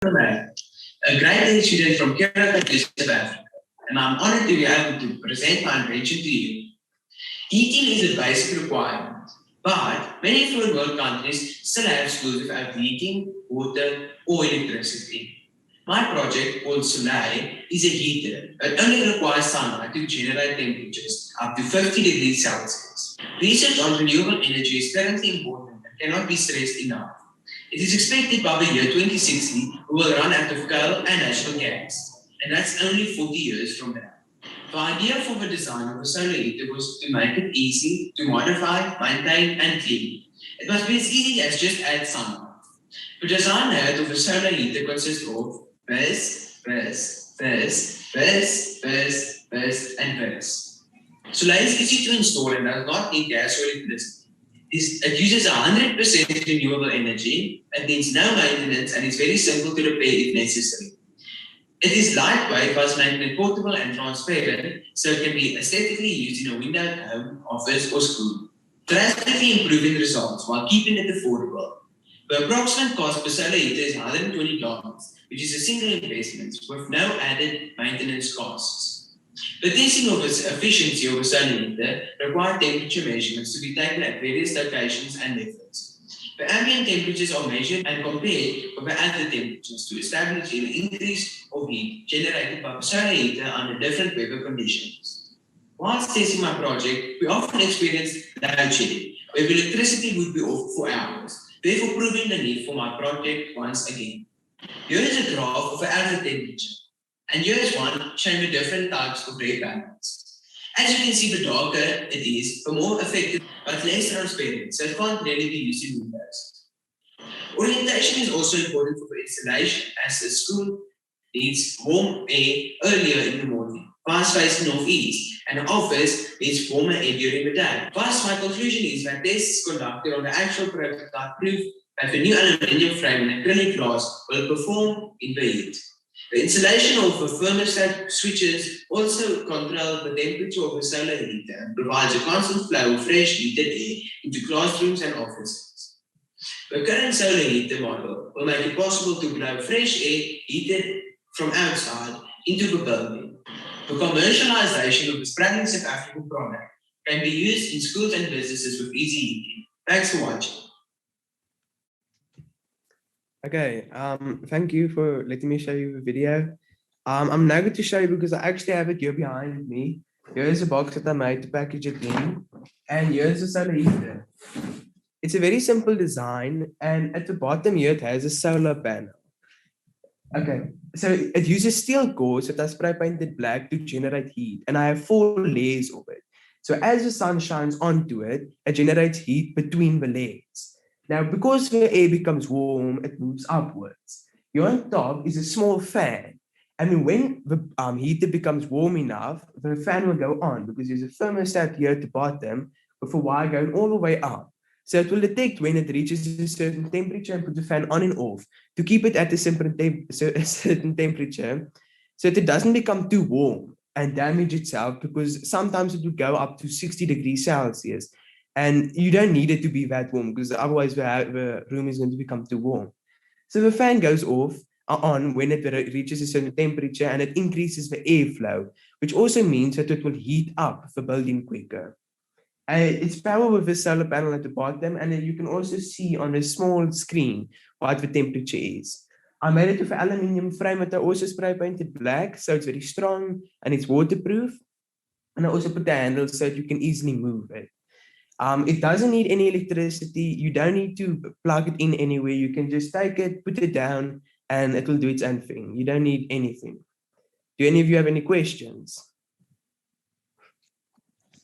A graduate student from Kerala, South Africa, and I'm honored to be able to present my invention to you. Heating is a basic requirement, but many third world countries still have schools without heating, water, or electricity. My project, called Soleil, is a heater that only requires sunlight to generate temperatures up to 50 degrees Celsius. Research on renewable energy is currently important and cannot be stressed enough. It is expected by the year 2060 we will run out of coal and natural gas, and that's only 40 years from now. The idea for the design of a solar heater was to make it easy to modify, maintain, and clean. It must be as easy as just add sunlight. The design layout of a solar heater consists of this, and this. Solar is easy to install and does not need gas or electricity. It uses 100% renewable energy, it needs no maintenance, and is very simple to repair if necessary. It is lightweight, thus making it portable and transparent, so it can be aesthetically used in a windowed home, office, or school, drastically improving results while keeping it affordable. The approximate cost per solar heater is $120, which is a single investment with no added maintenance costs. The testing of its efficiency of a solar heater required temperature measurements to be taken at various locations and methods. The ambient temperatures are measured and compared with the other temperatures to establish an increase of heat generated by the solar heater under different weather conditions. Whilst testing my project, we often experienced load shedding, where the electricity would be off for hours, therefore proving the need for my project once again. Here is a graph of the outer temperature, and here is one showing the different types of red panels. As you can see, the darker it is, the more effective but less transparent, so it can't really be used in windows. Orientation is also important for the installation, as the school needs warm air earlier in the morning, fast facing northeast, and the office needs warmer air during the day. Thus, my conclusion is that tests conducted on the actual prototype prove that the new aluminium frame and acrylic glass will perform in the heat. The installation of the thermostat switches also control the temperature of a solar heater and provides a constant flow of fresh heated air into classrooms and offices. The current solar heater model will make it possible to blow fresh air heated from outside into the building. The commercialization of this brand new South African product can be used in schools and businesses with easy heating. Thanks for watching. Okay, thank you for letting me show you the video. I'm now going to show you because I actually have it here behind me. Here's a box that I made to package it in, and here's the solar heater. It's a very simple design, and at the bottom here it has a solar panel. Okay, so it uses steel cores that are spray painted black to generate heat, and I have 4 layers of it. So as the sun shines onto it, it generates heat between the layers. Now, because the air becomes warm, it moves upwards. Here on top is a small fan. And when the heater becomes warm enough, the fan will go on because there's a thermostat here at the bottom with a wire going all the way up. So it will detect when it reaches a certain temperature and put the fan on and off to keep it at a certain temperature so that it doesn't become too warm and damage itself, because sometimes it would go up to 60 degrees Celsius. And you don't need it to be that warm because otherwise the room is going to become too warm. So the fan goes on when it reaches a certain temperature, and it increases the airflow, which also means that it will heat up the building quicker. It's powered with a solar panel at the bottom, and then you can also see on a small screen what the temperature is. I made it with an aluminium frame that I also spray painted black, so it's very strong and it's waterproof. And I also put the handle so that you can easily move it. It doesn't need any electricity. You don't need to plug it in anywhere. You can just take it, put it down, and it will do its own thing. You don't need anything. Do any of you have any questions?